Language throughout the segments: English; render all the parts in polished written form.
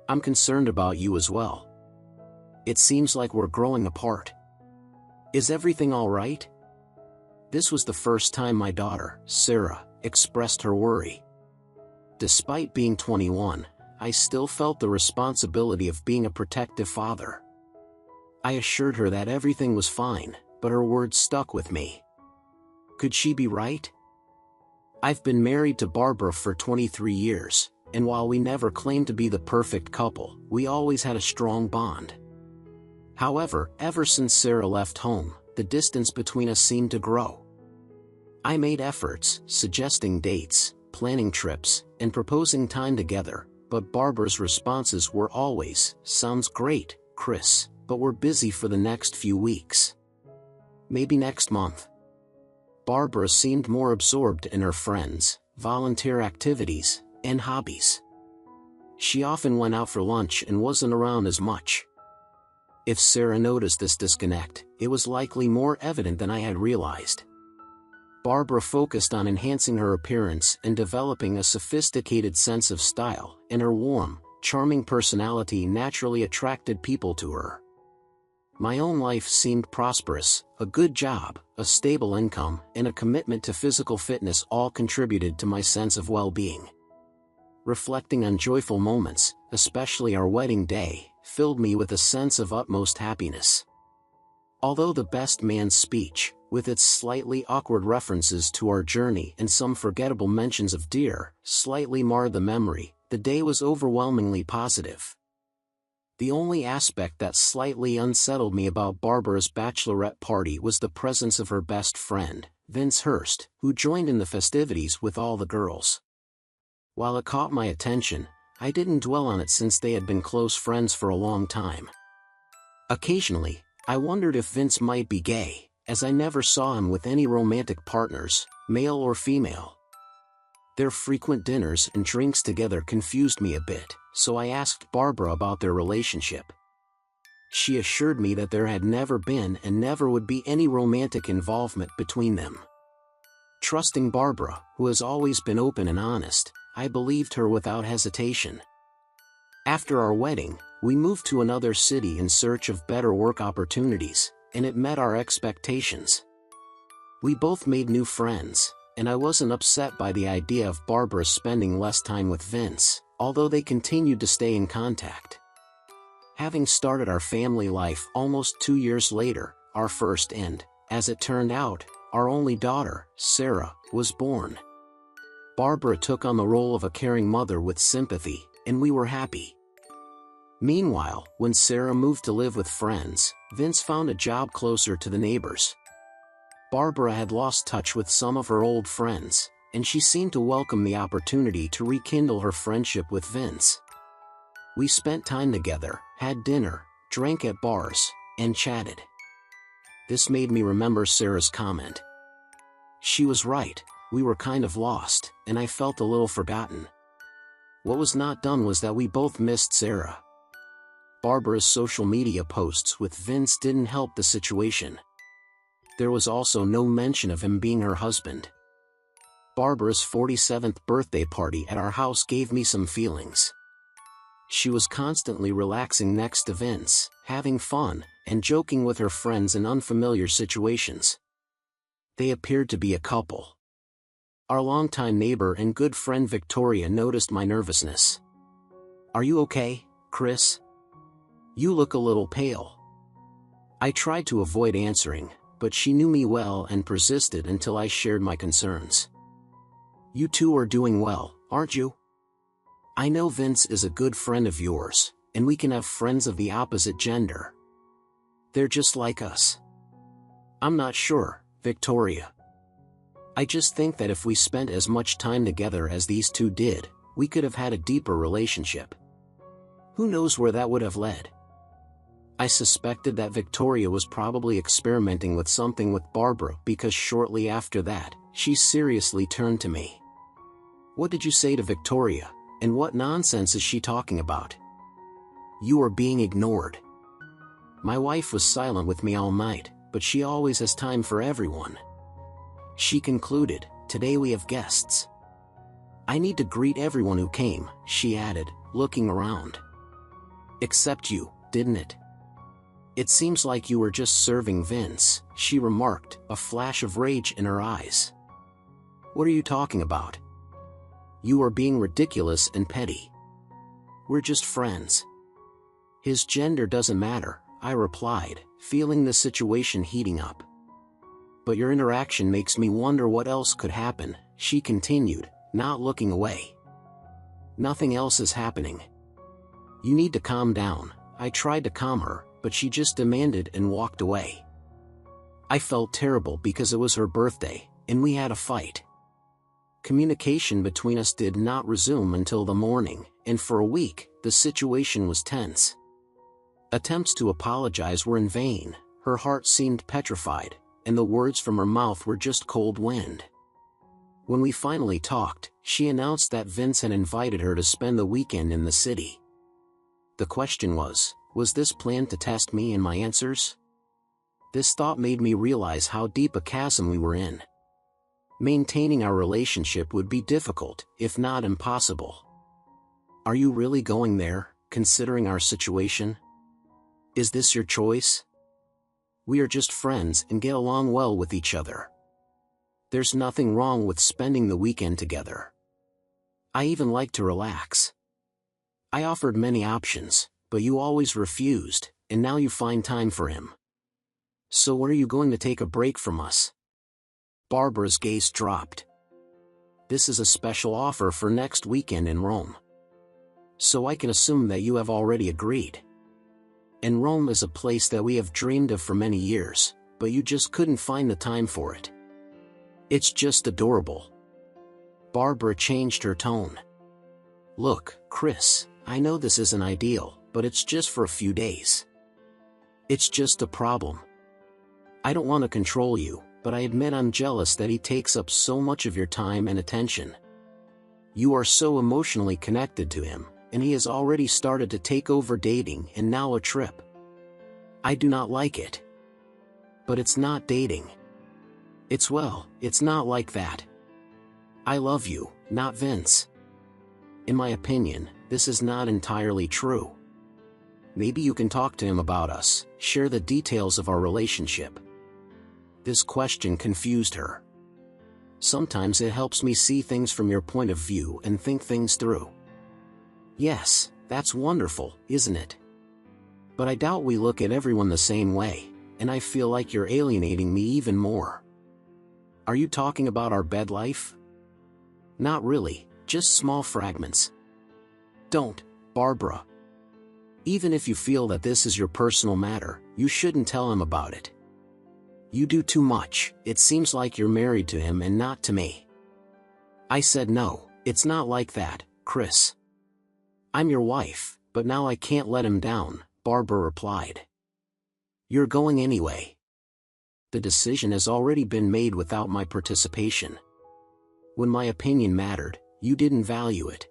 I'm concerned about you as well. It seems like we're growing apart. Is everything all right? This was the first time my daughter, Sarah, expressed her worry. Despite being 21, I still felt the responsibility of being a protective father. I assured her that everything was fine, but her words stuck with me. Could she be right? I've been married to Barbara for 23 years, and while we never claimed to be the perfect couple, we always had a strong bond. However, ever since Sarah left home, the distance between us seemed to grow. I made efforts, suggesting dates, planning trips, and proposing time together, but Barbara's responses were always, "Sounds great, Chris, but we're busy for the next few weeks. Maybe next month." Barbara seemed more absorbed in her friends, volunteer activities, and hobbies. She often went out for lunch and wasn't around as much. If Sarah noticed this disconnect, it was likely more evident than I had realized. Barbara focused on enhancing her appearance and developing a sophisticated sense of style, and her warm, charming personality naturally attracted people to her. My own life seemed prosperous. A good job, a stable income, and a commitment to physical fitness all contributed to my sense of well-being. Reflecting on joyful moments, especially our wedding day, filled me with a sense of utmost happiness. Although the best man's speech, with its slightly awkward references to our journey and some forgettable mentions of deer, slightly marred the memory, the day was overwhelmingly positive. The only aspect that slightly unsettled me about Barbara's bachelorette party was the presence of her best friend, Vince Hurst, who joined in the festivities with all the girls. While it caught my attention, I didn't dwell on it since they had been close friends for a long time. Occasionally, I wondered if Vince might be gay, as I never saw him with any romantic partners, male or female. Their frequent dinners and drinks together confused me a bit, so I asked Barbara about their relationship. She assured me that there had never been and never would be any romantic involvement between them. Trusting Barbara, who has always been open and honest, I believed her without hesitation. After our wedding, we moved to another city in search of better work opportunities, and it met our expectations. We both made new friends, and I wasn't upset by the idea of Barbara spending less time with Vince, although they continued to stay in contact. Having started our family life almost 2 years later, our first and, as it turned out, our only daughter, Sarah, was born. Barbara took on the role of a caring mother with sympathy, and we were happy. Meanwhile, when Sarah moved to live with friends, Vince found a job closer to the neighbors. Barbara had lost touch with some of her old friends, and she seemed to welcome the opportunity to rekindle her friendship with Vince. We spent time together, had dinner, drank at bars, and chatted. This made me remember Sarah's comment. She was right, we were kind of lost, and I felt a little forgotten. What was not done was that we both missed Sarah. Barbara's social media posts with Vince didn't help the situation. There was also no mention of him being her husband. Barbara's 47th birthday party at our house gave me some feelings. She was constantly relaxing next to Vince, having fun, and joking with her friends in unfamiliar situations. They appeared to be a couple. Our longtime neighbor and good friend Victoria noticed my nervousness. "Are you okay, Chris? You look a little pale." I tried to avoid answering, but she knew me well and persisted until I shared my concerns. "You two are doing well, aren't you? I know Vince is a good friend of yours, and we can have friends of the opposite gender. They're just like us." "I'm not sure, Victoria. I just think that if we spent as much time together as these two did, we could have had a deeper relationship. Who knows where that would have led?" I suspected that Victoria was probably experimenting with something with Barbara because shortly after that, she seriously turned to me. "What did you say to Victoria, and what nonsense is she talking about?" "You are being ignored." My wife was silent with me all night, but she always has time for everyone. She concluded, "Today we have guests. I need to greet everyone who came," she added, looking around. Except you, didn't it? It seems like you were just serving Vince, she remarked, a flash of rage in her eyes. What are you talking about? You are being ridiculous and petty. We're just friends. His gender doesn't matter, I replied, feeling the situation heating up. But your interaction makes me wonder what else could happen, she continued, not looking away. Nothing else is happening. You need to calm down. I tried to calm her, but she just demanded and walked away. I felt terrible because it was her birthday, and we had a fight. Communication between us did not resume until the morning, and for a week, the situation was tense. Attempts to apologize were in vain, her heart seemed petrified, and the words from her mouth were just cold wind. When we finally talked, she announced that Vince had invited her to spend the weekend in the city. The question was this planned to test me and my answers? This thought made me realize how deep a chasm we were in. Maintaining our relationship would be difficult, if not impossible. Are you really going there, considering our situation? Is this your choice? We are just friends and get along well with each other. There's nothing wrong with spending the weekend together. I even like to relax. I offered many options, but you always refused, and now you find time for him. So when are you going to take a break from us? Barbara's gaze dropped. This is a special offer for next weekend in Rome. So I can assume that you have already agreed. And Rome is a place that we have dreamed of for many years, but you just couldn't find the time for it. It's just adorable. Barbara changed her tone. Look, Chris, I know this isn't ideal, but it's just for a few days. It's just a problem. I don't want to control you, but I admit I'm jealous that he takes up so much of your time and attention. You are so emotionally connected to him, and he has already started to take over dating and now a trip. I do not like it. But it's not dating. It's not like that. I love you, not Vince. In my opinion, this is not entirely true. Maybe you can talk to him about us, share the details of our relationship. This question confused her. Sometimes it helps me see things from your point of view and think things through. Yes, that's wonderful, isn't it? But I doubt we look at everyone the same way, and I feel like you're alienating me even more. Are you talking about our bed life? Not really, just small fragments. Don't, Barbara. Even if you feel that this is your personal matter, you shouldn't tell him about it. You do too much. It seems like you're married to him and not to me. I said no, it's not like that, Chris. I'm your wife, but now I can't let him down, Barbara replied. You're going anyway. The decision has already been made without my participation. When my opinion mattered, you didn't value it.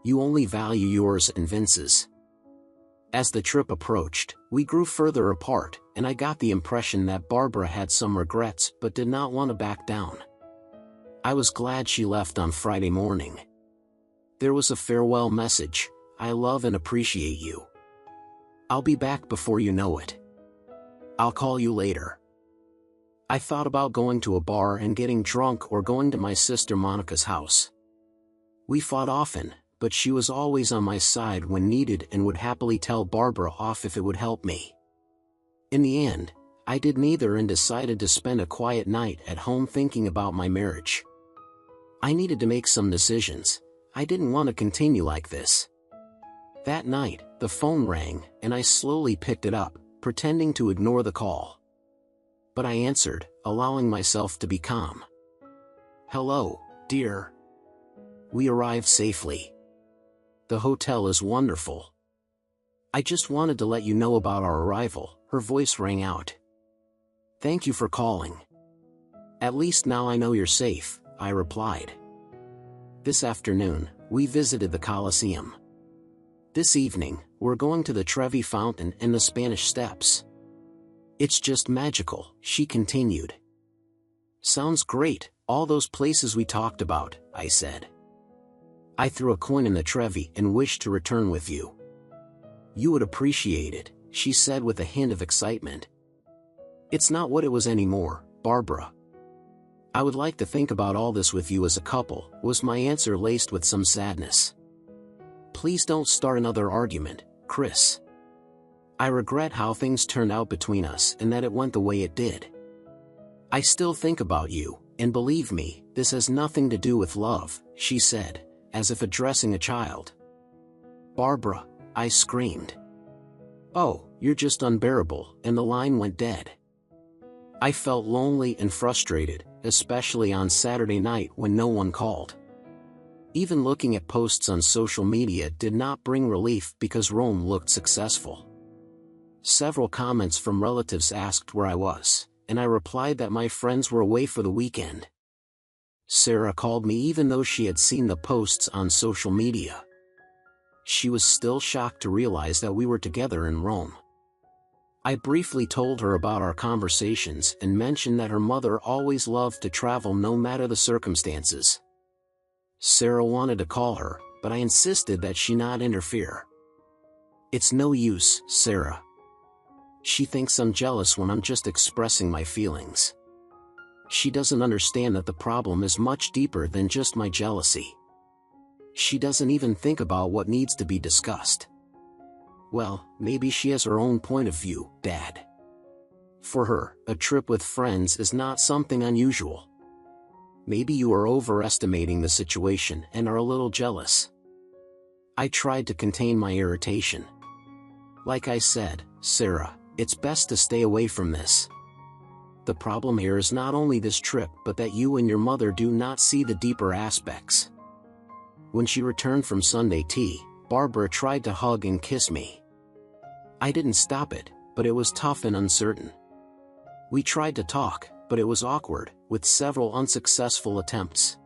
You only value yours and Vince's. As the trip approached, we grew further apart, and I got the impression that Barbara had some regrets but did not want to back down. I was glad she left on Friday morning. There was a farewell message: I love and appreciate you. I'll be back before you know it. I'll call you later. I thought about going to a bar and getting drunk or going to my sister Monica's house. We fought often, but she was always on my side when needed and would happily tell Barbara off if it would help me. In the end, I did neither and decided to spend a quiet night at home thinking about my marriage. I needed to make some decisions. I didn't want to continue like this. That night, the phone rang, and I slowly picked it up, pretending to ignore the call. But I answered, allowing myself to be calm. Hello, dear. We arrived safely. The hotel is wonderful. I just wanted to let you know about our arrival, her voice rang out. Thank you for calling. At least now I know you're safe, I replied. This afternoon, we visited the Colosseum. This evening, we're going to the Trevi Fountain and the Spanish Steps. It's just magical, she continued. Sounds great, all those places we talked about, I said. I threw a coin in the Trevi and wished to return with you. You would appreciate it, she said with a hint of excitement. It's not what it was anymore, Barbara. I would like to think about all this with you as a couple, was my answer, laced with some sadness. Please don't start another argument, Chris. I regret how things turned out between us and that it went the way it did. I still think about you, and believe me, this has nothing to do with love, she said, as if addressing a child. Barbara, I screamed. Oh, you're just unbearable, and the line went dead. I felt lonely and frustrated, especially on Saturday night when no one called. Even looking at posts on social media did not bring relief because Rome looked successful. Several comments from relatives asked where I was, and I replied that my friends were away for the weekend. Sarah called me even though she had seen the posts on social media. She was still shocked to realize that we were together in Rome. I briefly told her about our conversations and mentioned that her mother always loved to travel no matter the circumstances. Sarah wanted to call her, but I insisted that she not interfere. It's no use, Sarah. She thinks I'm jealous when I'm just expressing my feelings. She doesn't understand that the problem is much deeper than just my jealousy. She doesn't even think about what needs to be discussed. Well, maybe she has her own point of view, Dad. For her, a trip with friends is not something unusual. Maybe you are overestimating the situation and are a little jealous. I tried to contain my irritation. Like I said, Sarah, it's best to stay away from this. The problem here is not only this trip but that you and your mother do not see the deeper aspects. When she returned from Sunday tea, Barbara tried to hug and kiss me. I didn't stop it, but it was tough and uncertain. We tried to talk, but it was awkward, with several unsuccessful attempts.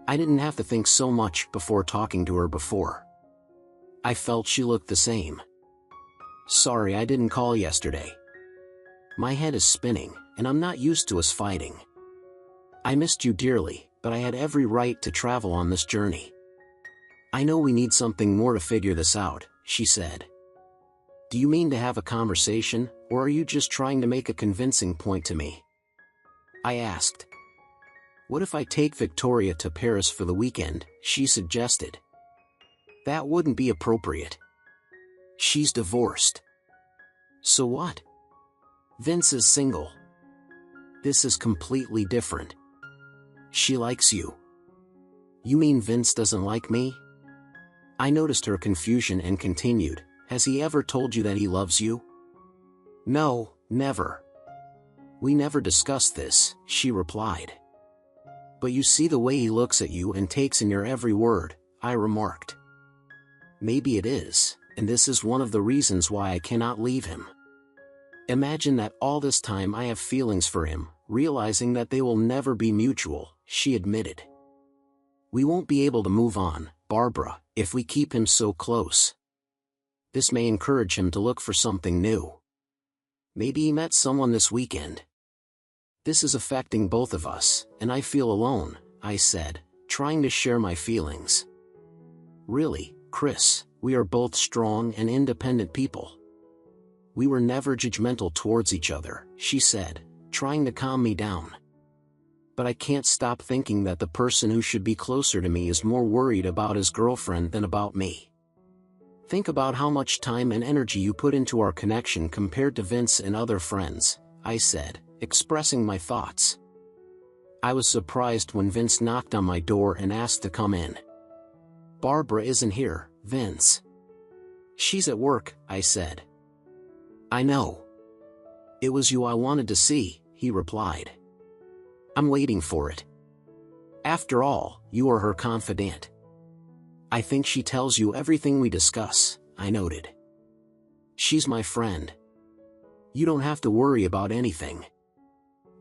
I didn't have to think so much before talking to her before. I felt she looked the same. Sorry I didn't call yesterday. My head is spinning, and I'm not used to us fighting. I missed you dearly, but I had every right to travel on this journey. I know we need something more to figure this out, she said. Do you mean to have a conversation, or are you just trying to make a convincing point to me? I asked. What if I take Victoria to Paris for the weekend, she suggested. That wouldn't be appropriate. She's divorced. So what? Vince is single. This is completely different. She likes you. You mean Vince doesn't like me? I noticed her confusion and continued, has he ever told you that he loves you? No, never. We never discussed this, she replied. But you see the way he looks at you and takes in your every word, I remarked. Maybe it is, and this is one of the reasons why I cannot leave him. Imagine that all this time I have feelings for him, realizing that they will never be mutual, she admitted. We won't be able to move on, Barbara, if we keep him so close. This may encourage him to look for something new. Maybe he met someone this weekend. This is affecting both of us, and I feel alone, I said, trying to share my feelings. Really, Chris, we are both strong and independent people. We were never judgmental towards each other, she said, trying to calm me down. But I can't stop thinking that the person who should be closer to me is more worried about his girlfriend than about me. Think about how much time and energy you put into our connection compared to Vince and other friends, I said, expressing my thoughts. I was surprised when Vince knocked on my door and asked to come in. Barbara isn't here, Vince. She's at work, I said. I know. It was you I wanted to see, he replied. I'm waiting for it. After all, you are her confidant. I think she tells you everything we discuss, I noted. She's my friend. You don't have to worry about anything.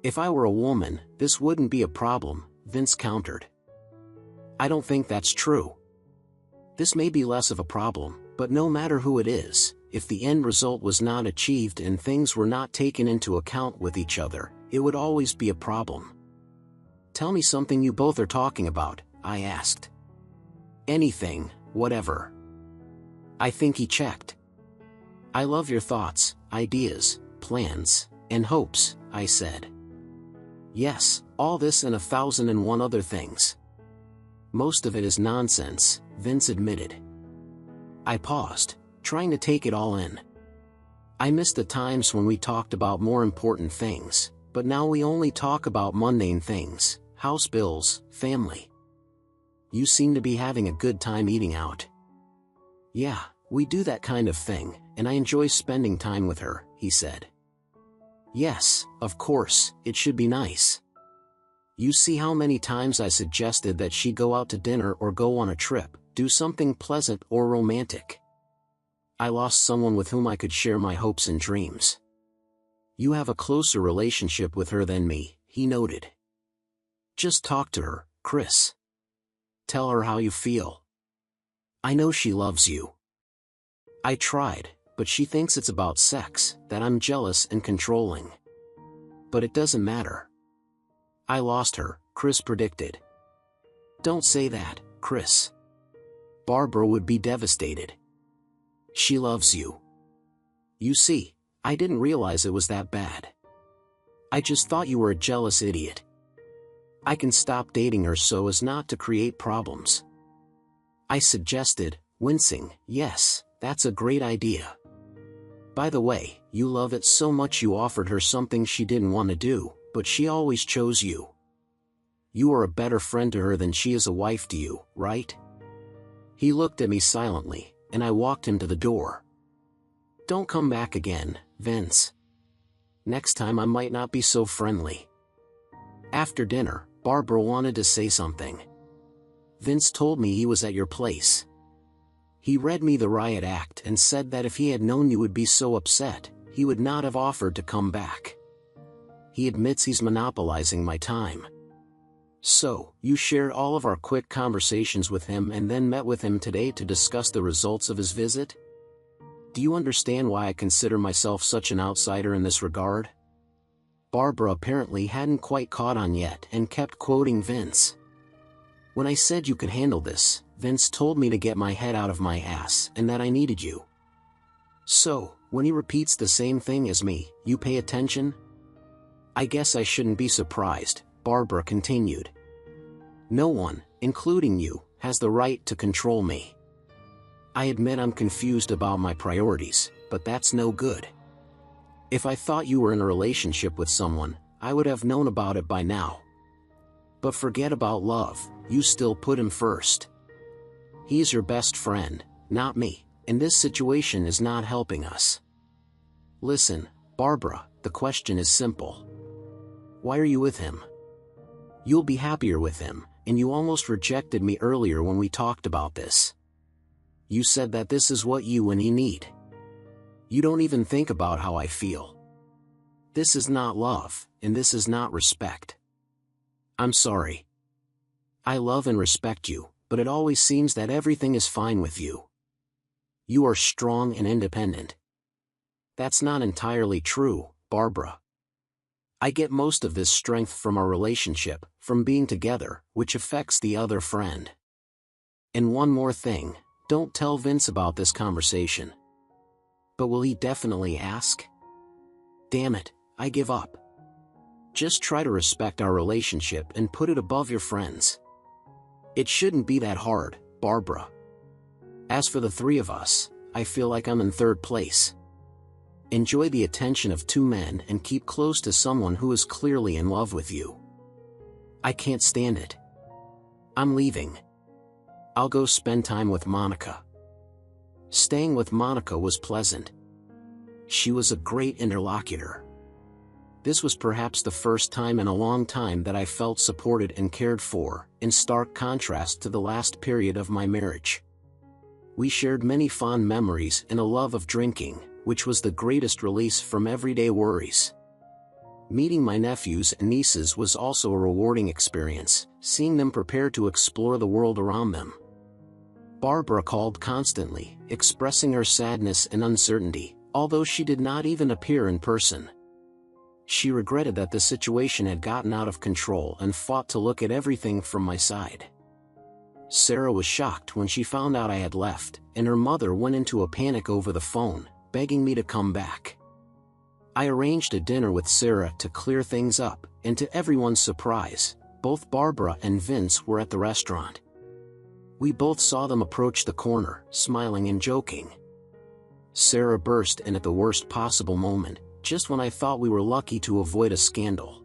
If I were a woman, this wouldn't be a problem, Vince countered. I don't think that's true. This may be less of a problem, but no matter who it is, if the end result was not achieved and things were not taken into account with each other, it would always be a problem. Tell me something you both are talking about, I asked. Anything, whatever. I think he checked. I love your thoughts, ideas, plans, and hopes, I said. Yes, all this and 1,001 other things. Most of it is nonsense, Vince admitted. I paused, trying to take it all in. I missed the times when we talked about more important things, but now we only talk about mundane things, house bills, family. You seem to be having a good time eating out. Yeah, we do that kind of thing, and I enjoy spending time with her, he said. Yes, of course, it should be nice. You see how many times I suggested that she go out to dinner or go on a trip, do something pleasant or romantic. I lost someone with whom I could share my hopes and dreams. You have a closer relationship with her than me, he noted. Just talk to her, Chris. Tell her how you feel. I know she loves you. I tried, but she thinks it's about sex, that I'm jealous and controlling. But it doesn't matter. I lost her, Chris predicted. Don't say that, Chris. Barbara would be devastated. She loves you. You see, I didn't realize it was that bad. I just thought you were a jealous idiot. I can stop dating her so as not to create problems. I suggested, wincing, yes, that's a great idea. By the way, you love it so much you offered her something she didn't want to do, but she always chose you. You are a better friend to her than she is a wife to you, right? He looked at me silently, and I walked him to the door. Don't come back again, Vince. Next time I might not be so friendly. After dinner, Barbara wanted to say something. Vince told me he was at your place. He read me the riot act and said that if he had known you would be so upset, he would not have offered to come back. He admits he's monopolizing my time. So, you shared all of our quick conversations with him and then met with him today to discuss the results of his visit? Do you understand why I consider myself such an outsider in this regard? Barbara apparently hadn't quite caught on yet and kept quoting Vince. When I said you could handle this, Vince told me to get my head out of my ass and that I needed you. So, when he repeats the same thing as me, you pay attention? I guess I shouldn't be surprised, Barbara continued. No one, including you, has the right to control me. I admit I'm confused about my priorities, but that's no good. If I thought you were in a relationship with someone, I would have known about it by now. But forget about love, you still put him first. He's your best friend, not me, and this situation is not helping us. Listen, Barbara, the question is simple. Why are you with him? You'll be happier with him, and you almost rejected me earlier when we talked about this. You said that this is what you and he need. You don't even think about how I feel. This is not love, and this is not respect. I'm sorry. I love and respect you, but it always seems that everything is fine with you. You are strong and independent. That's not entirely true, Barbara. I get most of this strength from our relationship, from being together, which affects the other friend. And one more thing, don't tell Vince about this conversation. But will he definitely ask? Damn it, I give up. Just try to respect our relationship and put it above your friends. It shouldn't be that hard, Barbara. As for the three of us, I feel like I'm in third place. Enjoy the attention of two men and keep close to someone who is clearly in love with you. I can't stand it. I'm leaving. I'll go spend time with Monica. Staying with Monica was pleasant. She was a great interlocutor. This was perhaps the first time in a long time that I felt supported and cared for, in stark contrast to the last period of my marriage. We shared many fond memories and a love of drinking, which was the greatest release from everyday worries. Meeting my nephews and nieces was also a rewarding experience, seeing them prepare to explore the world around them. Barbara called constantly, expressing her sadness and uncertainty, although she did not even appear in person. She regretted that the situation had gotten out of control and fought to look at everything from my side. Sarah was shocked when she found out I had left, and her mother went into a panic over the phone, begging me to come back. I arranged a dinner with Sarah to clear things up, and to everyone's surprise, both Barbara and Vince were at the restaurant. We both saw them approach the corner, smiling and joking. Sarah burst in at the worst possible moment, just when I thought we were lucky to avoid a scandal.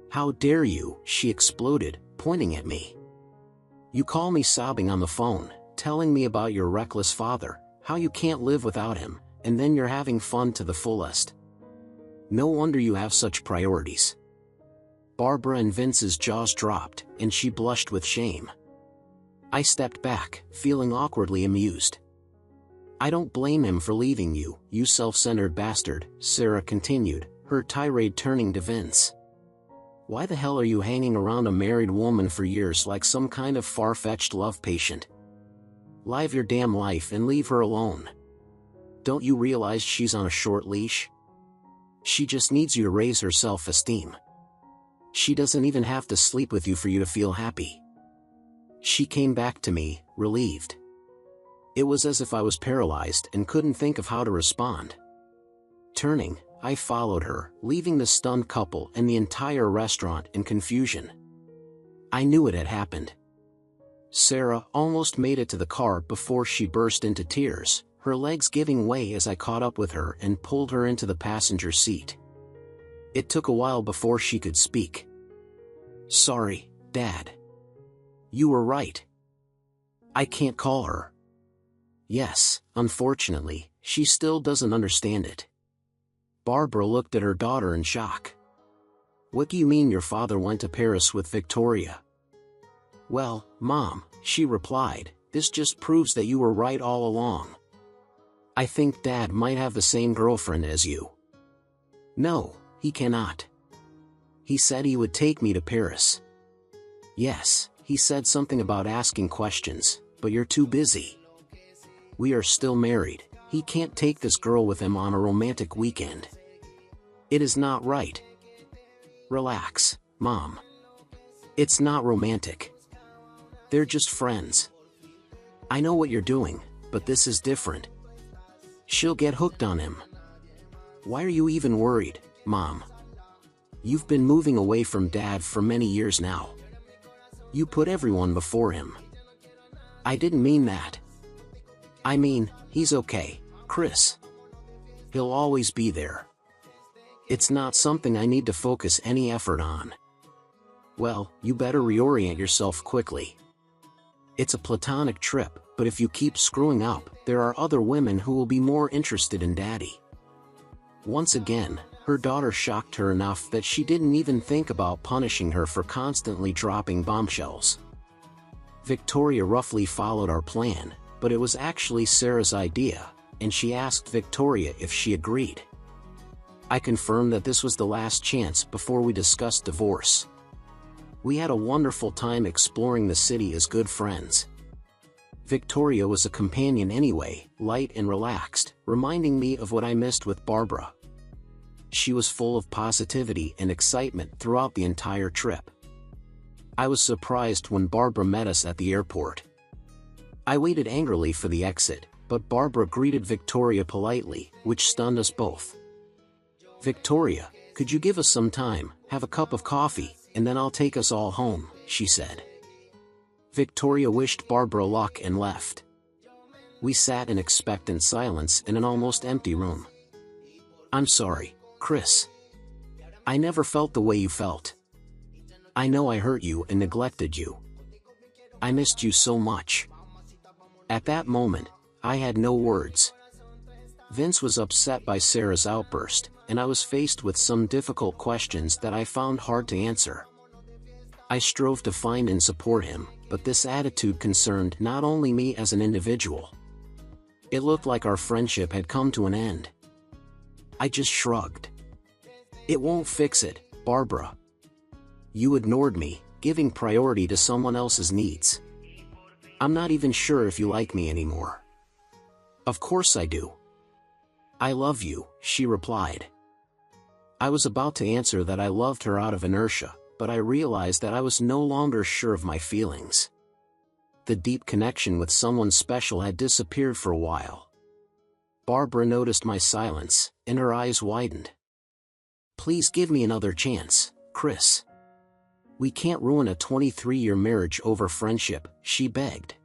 "How dare you?" she exploded, pointing at me. "You call me sobbing on the phone, telling me about your reckless father, how you can't live without him, and then you're having fun to the fullest. No wonder you have such priorities." Barbara and Vince's jaws dropped, and she blushed with shame. I stepped back, feeling awkwardly amused. "I don't blame him for leaving you, you self-centered bastard," Sarah continued, her tirade turning to Vince. "Why the hell are you hanging around a married woman for years like some kind of far-fetched love patient? Live your damn life and leave her alone. Don't you realize she's on a short leash? She just needs you to raise her self-esteem. She doesn't even have to sleep with you for you to feel happy." She came back to me, relieved. It was as if I was paralyzed and couldn't think of how to respond. Turning, I followed her, leaving the stunned couple and the entire restaurant in confusion. I knew it had happened. Sarah almost made it to the car before she burst into tears, her legs giving way as I caught up with her and pulled her into the passenger seat. It took a while before she could speak. "Sorry, Dad. You were right. I can't call her." Yes, unfortunately, she still doesn't understand it. Barbara looked at her daughter in shock. "What do you mean your father went to Paris with Victoria?" "Well, Mom," she replied, "this just proves that you were right all along. I think Dad might have the same girlfriend as you." "No, he cannot. He said he would take me to Paris." "Yes, he said something about asking questions, but you're too busy. We are still married. He can't take this girl with him on a romantic weekend. It is not right." "Relax, Mom. It's not romantic. They're just friends. I know what you're doing, but this is different. She'll get hooked on him. Why are you even worried, Mom? You've been moving away from Dad for many years now. You put everyone before him." "I didn't mean that. I mean, he's okay, Chris. He'll always be there. It's not something I need to focus any effort on." "Well, you better reorient yourself quickly. It's a platonic trip, but if you keep screwing up, there are other women who will be more interested in Daddy." Once again, her daughter shocked her enough that she didn't even think about punishing her for constantly dropping bombshells. Victoria roughly followed our plan, but it was actually Sarah's idea, and she asked Victoria if she agreed. I confirmed that this was the last chance before we discussed divorce. We had a wonderful time exploring the city as good friends. Victoria was a companion anyway, light and relaxed, reminding me of what I missed with Barbara. She was full of positivity and excitement throughout the entire trip. I was surprised when Barbara met us at the airport. I waited angrily for the exit, but Barbara greeted Victoria politely, which stunned us both. "Victoria, could you give us some time, have a cup of coffee, and then I'll take us all home," she said. Victoria wished Barbara luck and left. We sat in expectant silence in an almost empty room. "I'm sorry, Chris. I never felt the way you felt. I know I hurt you and neglected you. I missed you so much." At that moment, I had no words. Vince was upset by Sarah's outburst, and I was faced with some difficult questions that I found hard to answer. I strove to find and support him, but this attitude concerned not only me as an individual. It looked like our friendship had come to an end. I just shrugged. "It won't fix it, Barbara. You ignored me, giving priority to someone else's needs. I'm not even sure if you like me anymore." "Of course I do. I love you," she replied. I was about to answer that I loved her out of inertia, but I realized that I was no longer sure of my feelings. The deep connection with someone special had disappeared for a while. Barbara noticed my silence, and her eyes widened. Please give me another chance, Chris. We can't ruin a 23-year marriage over friendship, she begged.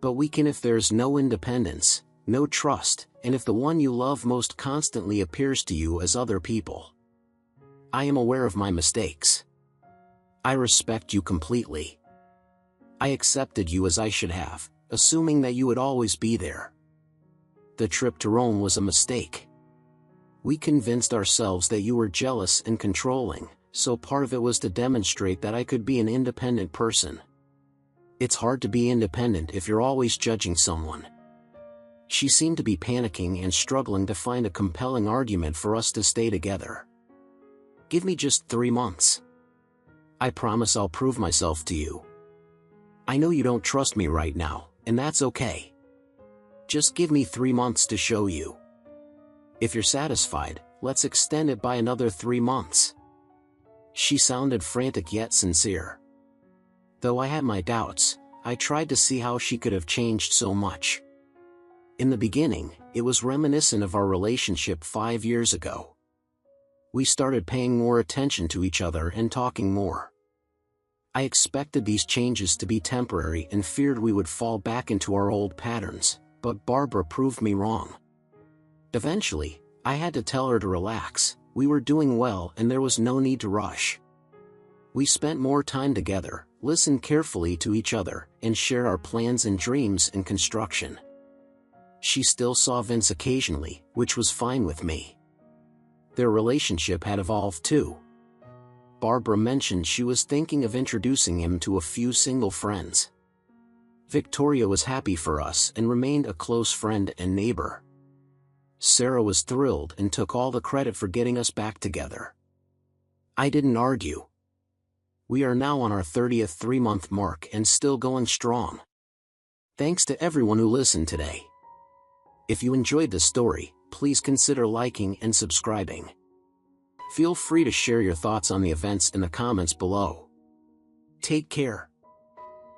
But we can if there's no independence, no trust, and if the one you love most constantly appears to you as other people. I am aware of my mistakes. I respect you completely. I accepted you as I should have, assuming that you would always be there. The trip to Rome was a mistake. We convinced ourselves that you were jealous and controlling, so part of it was to demonstrate that I could be an independent person. It's hard to be independent if you're always judging someone. She seemed to be panicking and struggling to find a compelling argument for us to stay together. Give me just 3 months. I promise I'll prove myself to you. I know you don't trust me right now, and that's okay. Just give me 3 months to show you. If you're satisfied, let's extend it by another 3 months. She sounded frantic yet sincere. Though I had my doubts, I tried to see how she could have changed so much. In the beginning, it was reminiscent of our relationship 5 years ago. We started paying more attention to each other and talking more. I expected these changes to be temporary and feared we would fall back into our old patterns, but Barbara proved me wrong. Eventually, I had to tell her to relax. We were doing well and there was no need to rush. We spent more time together, listened carefully to each other, and shared our plans and dreams in construction. She still saw Vince occasionally, which was fine with me. Their relationship had evolved too. Barbara mentioned she was thinking of introducing him to a few single friends. Victoria was happy for us and remained a close friend and neighbor. Sarah was thrilled and took all the credit for getting us back together. I didn't argue. We are now on our 30th 3-month mark and still going strong. Thanks to everyone who listened today. If you enjoyed the story, please consider liking and subscribing. Feel free to share your thoughts on the events in the comments below. Take care.